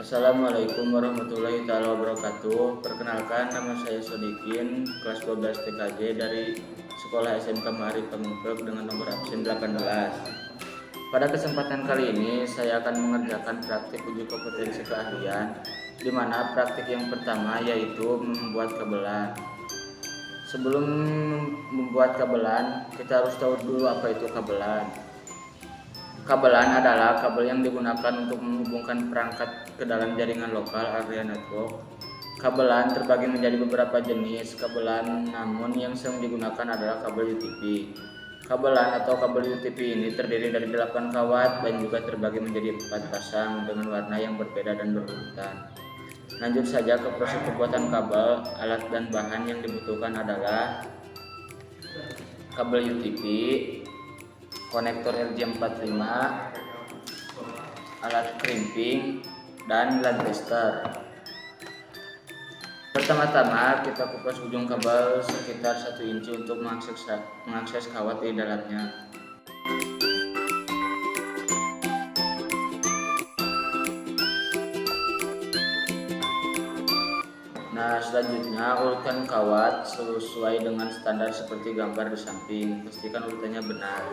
Assalamualaikum warahmatullahi wabarakatuh. Perkenalkan, nama saya Sodikin, kelas 12 TKJ dari Sekolah SMK Ma'arif Pamengpeuk dengan nomor absen 18. Pada kesempatan kali ini saya akan mengerjakan praktik uji kompetensi keahlian, di mana praktik yang pertama yaitu membuat kabelan. Sebelum membuat kabelan, kita harus tahu dulu apa itu kabelan. Kabelan adalah kabel yang digunakan untuk menghubungkan perangkat ke dalam jaringan lokal area network. Kabelan terbagi menjadi beberapa jenis kabelan, namun yang sering digunakan adalah kabel UTP. Kabelan atau kabel UTP ini terdiri dari 8 kawat dan juga terbagi menjadi 4 pasang dengan warna yang berbeda dan berurutan. Lanjut saja ke proses pembuatan kabel. Alat dan bahan yang dibutuhkan adalah kabel UTP, konektor RJ45, alat crimping, dan line tester. Pertama-tama kita kupas ujung kabel sekitar 1 inci untuk mengakses kawat di dalamnya. Nah, selanjutnya urutkan kawat sesuai dengan standar seperti gambar di samping. Pastikan urutannya benar.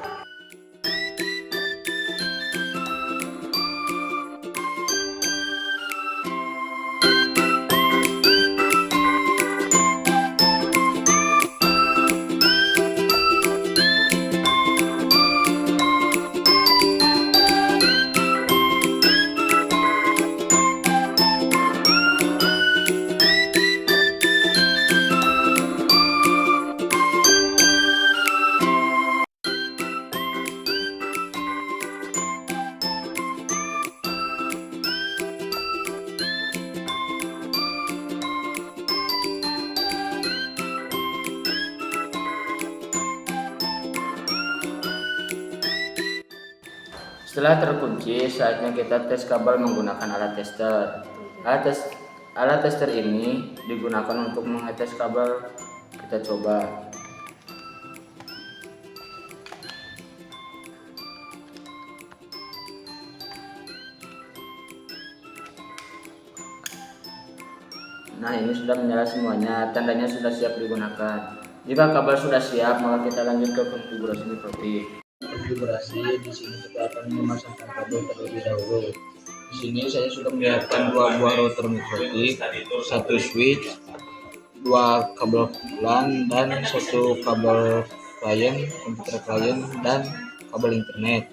Setelah terkunci, saatnya kita tes kabel menggunakan alat tester. Alat tester ini digunakan untuk mengetes kabel. Kita coba. Nah, ini sudah menyala semuanya, tandanya sudah siap digunakan. Jika kabel sudah siap, maka kita lanjut ke konfigurasi mikrotik. Konfigurasi, di sini kita akan memasangkan kabel terlebih dahulu. Di sini saya sudah menyiapkan 2 buah router mikrotik, 1 switch, 2 kabel LAN, dan 1 kabel klien, komputer klien, dan kabel internet.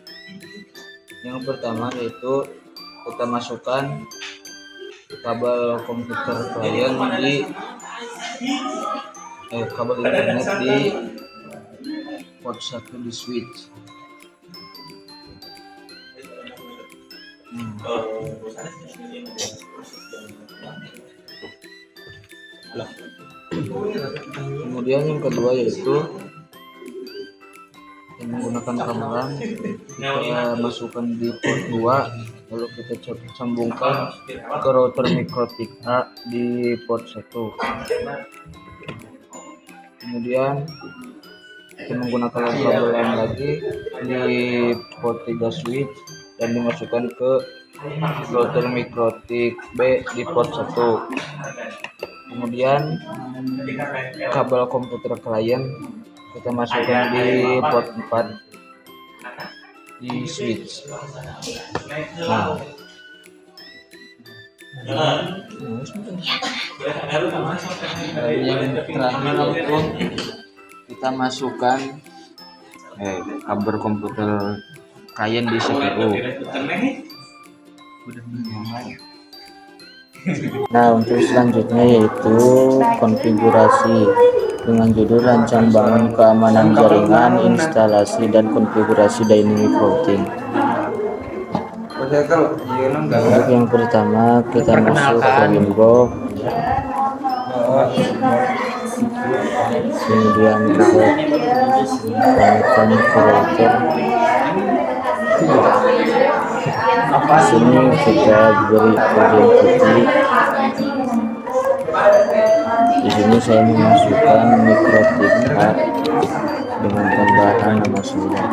Yang pertama yaitu kita masukkan kabel komputer klien di kabel internet di port 1 di switch. Kemudian yang kedua yaitu yang menggunakan gamelan, kita masukkan di port 2, lalu kita sambungkan ke router mikrotik A di port 1. Kemudian kita menggunakan kabel lain lagi di port 3 switch dan dimasukkan ke router mikrotik B di port 1. Kemudian kabel komputer klien kita masukkan di port 4 di switch. Nah, yang terakhir pun kita masukkan kabel komputer klien di CPU. Nah, untuk selanjutnya yaitu konfigurasi dengan judul rancang bangun keamanan jaringan, instalasi dan konfigurasi dynamic routing. Untuk yang pertama kita masuk ke window, kemudian kita konekkan ke router. Di sini kita beri identity. Di sini saya memasukkan mikrotik A dengan tambahan nama saya.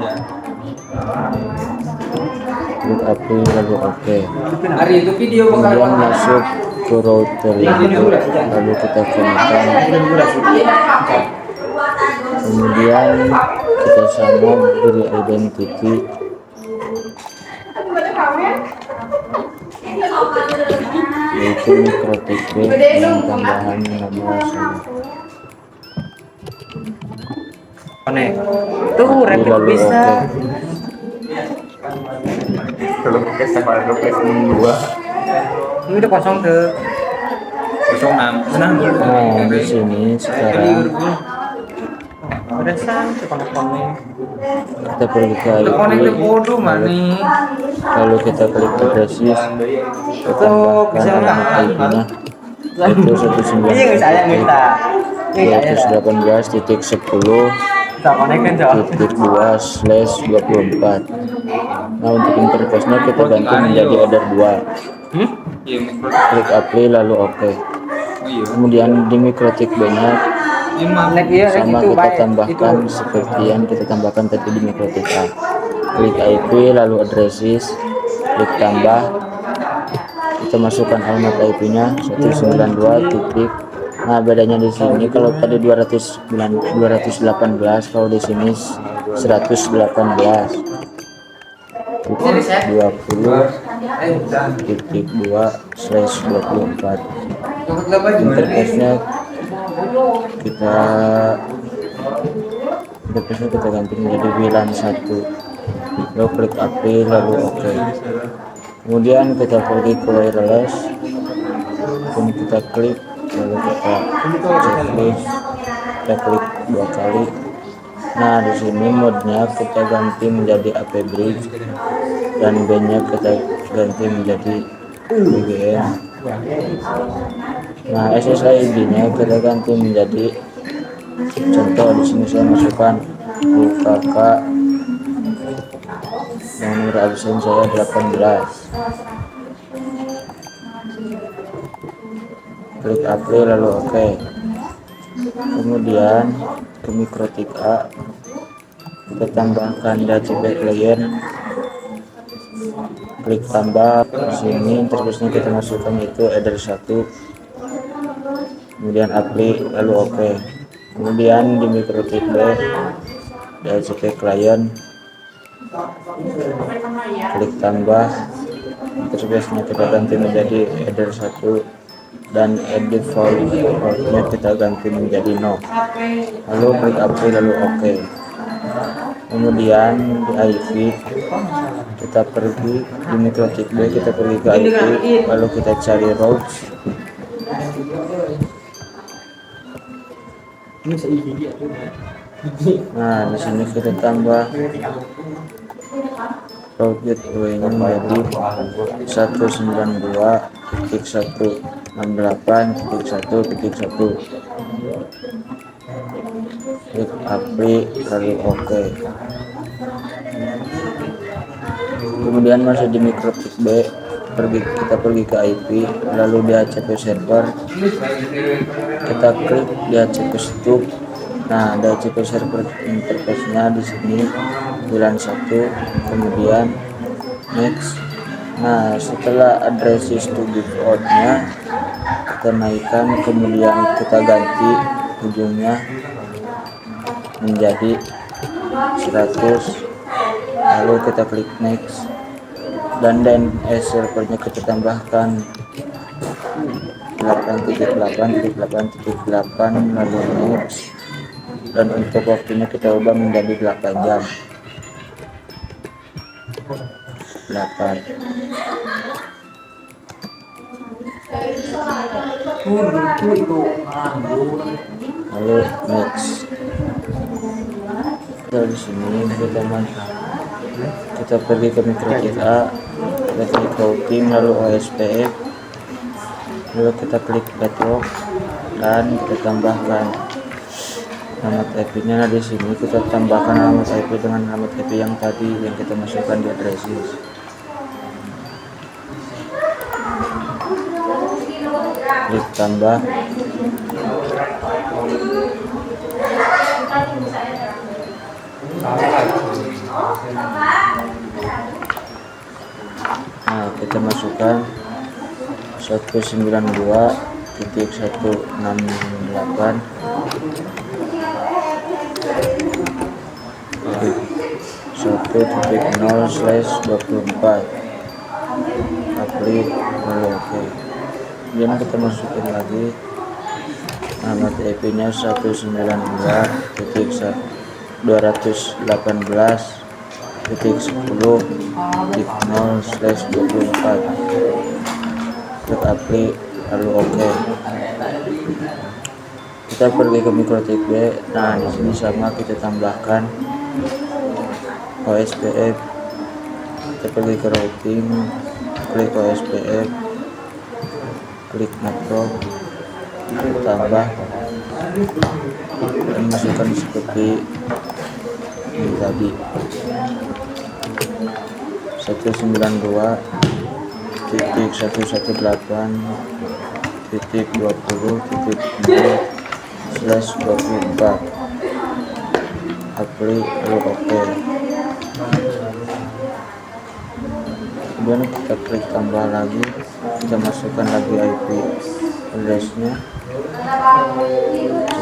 klik apply lalu oke. Hari itu video Kemudian masuk ke router itu, lalu kita kenakan. Kemudian kita sama beri identity, yaitu microtik dan tambahan nama sama. Connect. Tuh rapid Lalu bisa. Kalau pakai sama lokasi 2 Ini udah kosong tuh. 06. Senang dulu. Nah, di sini sekarang Udah sampai konek-konek. kita pergi ke IP, Konek itu bodoh mani. lalu kita klik addresses, kita tambahkan alamat IP-nya, yaitu 192.18.10.2/24. Nah, untuk interface-nya kita ganti menjadi header 2. Klik apply lalu oke. Kemudian di mikrotik B-nya sama kita tambahkan seperti yang kita tambahkan tadi di mikrotik A. Klik IP lalu addresses, klik tambah, kita masukkan alamat IP-nya 192 titik. Nah, bedanya di sini kalau tadi 218, kalau di sini 118 20.2/24. Interface-nya kita ganti menjadi VLAN 1, lalu klik apply lalu oke. Kemudian kita pergi ke wireless, kemudian kita klik, lalu kita checklist, kita klik 2 kali. Nah, di sini modnya kita ganti menjadi AP bridge dan B-nya kita ganti menjadi BGN. Nah, SSID-nya kita ganti menjadi, contoh di sini saya masukkan UKK dan nomor absen saya 18. Klik apply lalu oke. Kemudian ke mikrotik A, kita tambahkan DHCP client, klik tambah. Di sini interface-nya kita masukkan itu header 1, kemudian apply lalu oke. Kemudian di mikrotik B, DHCP client, klik tambah, interface-nya kita ganti menjadi header 1 dan edit default-nya kita ganti menjadi no, lalu klik apply lalu oke. Kemudian di IP kita pergi di mikrotik B, kita pergi ke IP, lalu kita cari routes. Nah, di sini kita tambah route gateway-nya menjadi 192.168.1.1. Klik apply lalu oke. Kemudian masih di mikrotik B, kita pergi ke IP, lalu di DHCP server, kita klik DHCP stub. Nah, DHCP server interface-nya di sini bulan 1, kemudian next. Nah, setelah addresses to default-nya kita naikkan, kemudian kita ganti ujungnya menjadi 100, lalu kita klik next, dan servernya kita tambahkan 8.8.8.8 lalu next, dan untuk waktunya kita ubah menjadi 8 jam. 8. Lalu next. Dari sini kita pergi ke mikrotik A, kita klik routing lalu OSPF, lalu kita klik network dan kita tambahkan alamat IP-nya. Nah, di sini kita tambahkan alamat IP dengan alamat IP yang tadi yang kita masukkan di addresses. Klik tambah. masukkan 192.168 1.0/24 upload lalu oke. Kemudian kita masukin lagi nama IP nya 192.218.10.0/24 klik apply lalu oke. Kita pergi ke mikrotik B. Nah, di sini sama kita tambahkan OSPF. Kita pergi ke routing, klik OSPF, klik network, tambah dan masukkan seperti ini tadi 192.168.20.0/24 apply lalu oke. Kemudian kita klik tambah lagi, kita masukkan lagi IP address-nya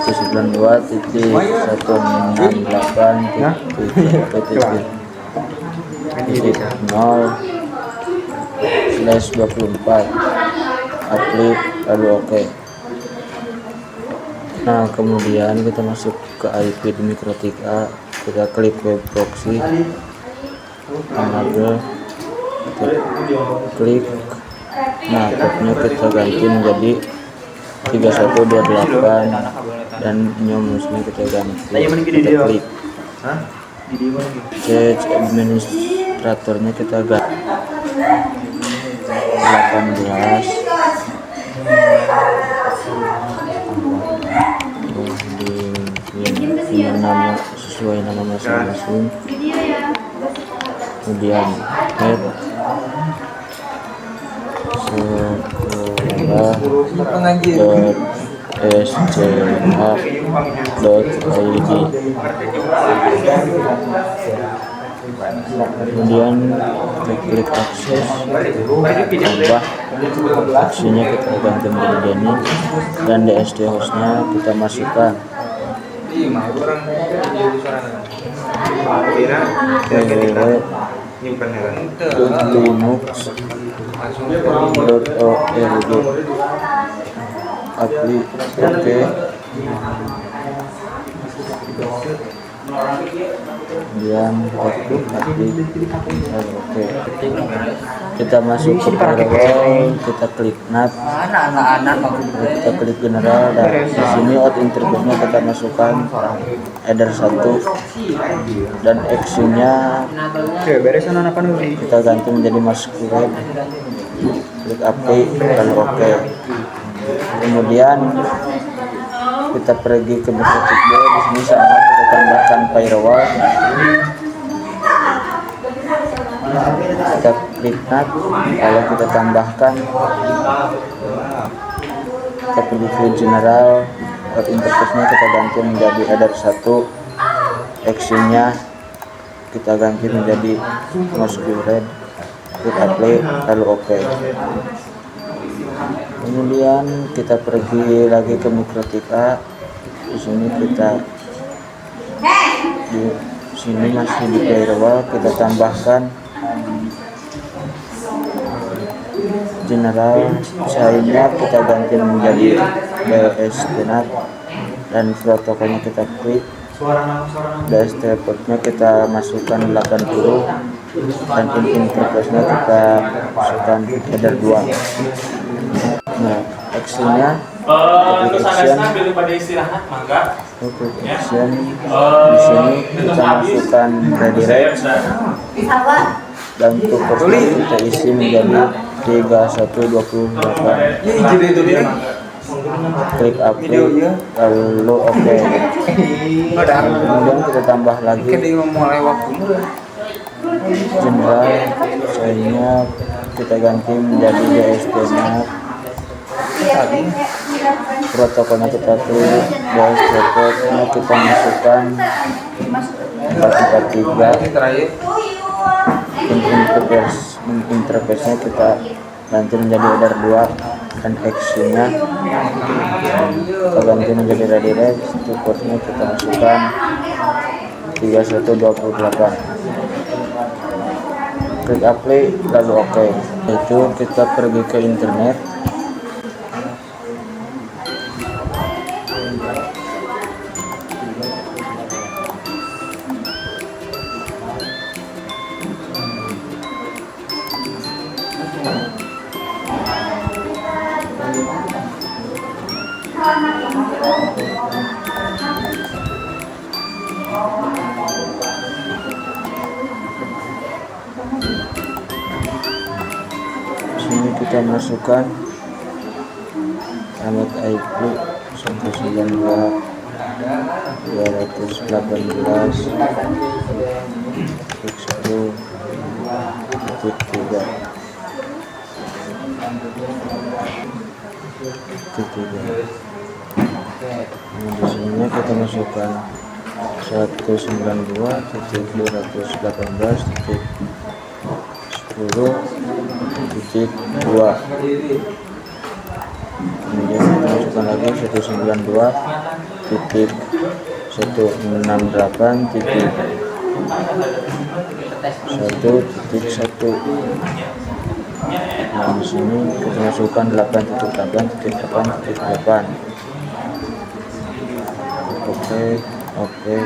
192.168.0/24 apply lalu oke. Nah, kemudian kita masuk ke IP di mikrotik A, kita klik web proxy, enable, kita klik. Nah, portnya kita ganti menjadi 3128 dan nyomusnya kita ganti, kita klik. Change administratornya kita ganti 18 ini nama sesuai nama masing-masing. Kemudian add sekolah.sca.id. Kemudian kita klik akses, tambah aksinya kita ganti menjadi Denny, dan DSD hostnya kita masukkan www.linux.org apply oke. Kemudian waktu apply oke. Kita masuk ke firewall, kita klik NAT, kita klik general, dan di sini out interface-nya kita masukkan header 1 dan action-nya kita ganti menjadi masquerade, klik apply lalu oke. Kemudian kita pergi ke mikrotik B. Di sini sama kita tambahkan firewall, kita klik NAT, lalu kita tambahkan, kita pilih view general, out interface-nya kita ganti menjadi header 1, action-nya kita ganti menjadi masquerade, klik apply lalu oke. Kemudian kita pergi lagi ke mikrotik A. Di sini masih di firewall, kita tambahkan general, sign-nya kita ganti menjadi BSDNet, dan protokolnya kita klik. DST portnya kita masukkan 80 dan interface-nya kita masukkan header 2. Nah, action-nya action di sini kita masukkan redirect, dan untuk portnya kita isi menjadi 3128. Klik apply lalu oke. Kemudian kita tambah lagi general, saya kita ganti menjadi DSD-NET, protokolnya kita klik, DSD-portnya kita masukkan 443, interface-nya kita ganti menjadi order 2 dan X-nya kita ganti menjadi ready rest. Portnya kita masukkan 3128, klik apply lalu oke. Itu kita pergi ke internet, sini kita masukkan alamat IP 192 218 X10.3 di sini kita masukkan 192.218.10.2, kemudian kita masukkan lagi 192.168.1.1. Nah, di sini kita masukkan 8.8.8.8. Oke.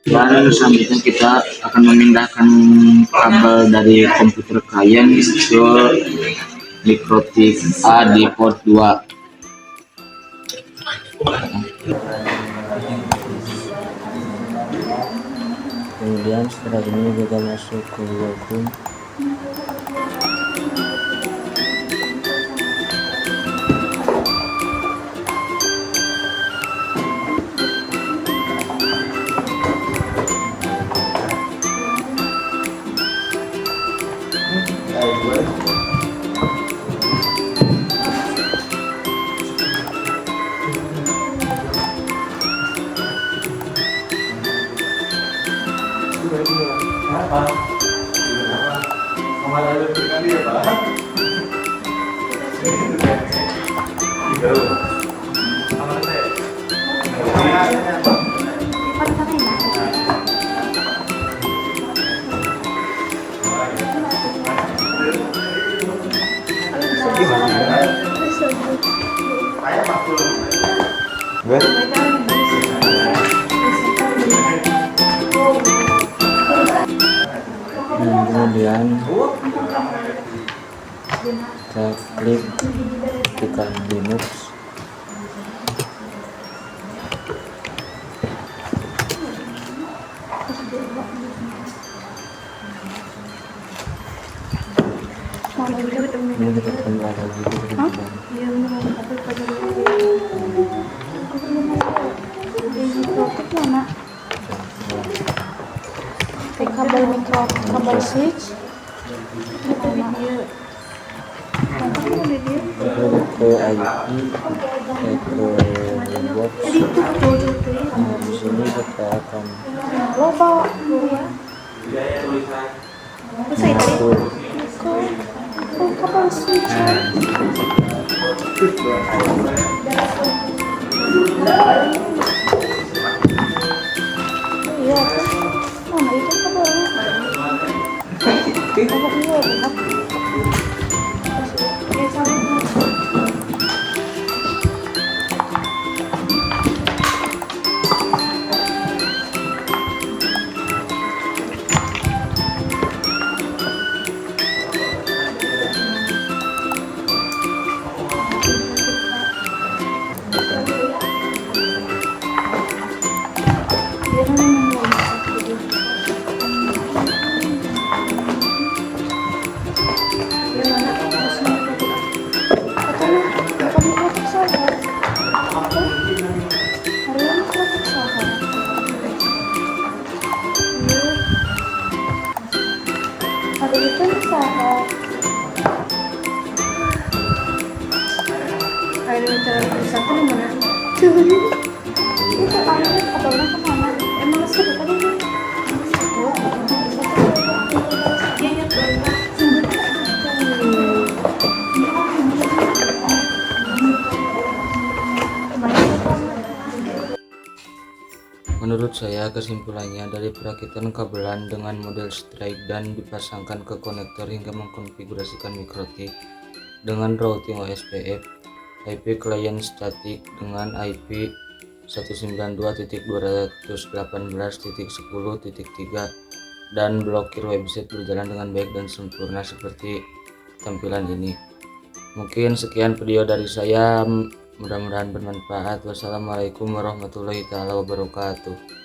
Dan selanjutnya kita akan memindahkan kabel dari komputer klien ke mikrotik A di port 2. Kemudian setelah ini kita masuk ke Google Chrome. Kemudian kita klik tekan Linux. Ini kita kembali lagi ke kabel switch ke IP, ke box. Nah, di sini kita akan mengatur kabel switch. Iya, mana itu kabelnya? Kabelnya enak. Itu aneh, kabelnya kemana? Emang seru tadi? Menurut saya kesimpulannya dari perakitan kabelan dengan model strike dan dipasangkan ke konektor hingga mengkonfigurasikan mikrotik dengan routing OSPF, IP client static dengan IP 192.218.10.3 dan blokir website berjalan dengan baik dan sempurna seperti tampilan ini. Mungkin sekian video dari saya, mudah-mudahan bermanfaat. Wassalamualaikum warahmatullahi wabarakatuh.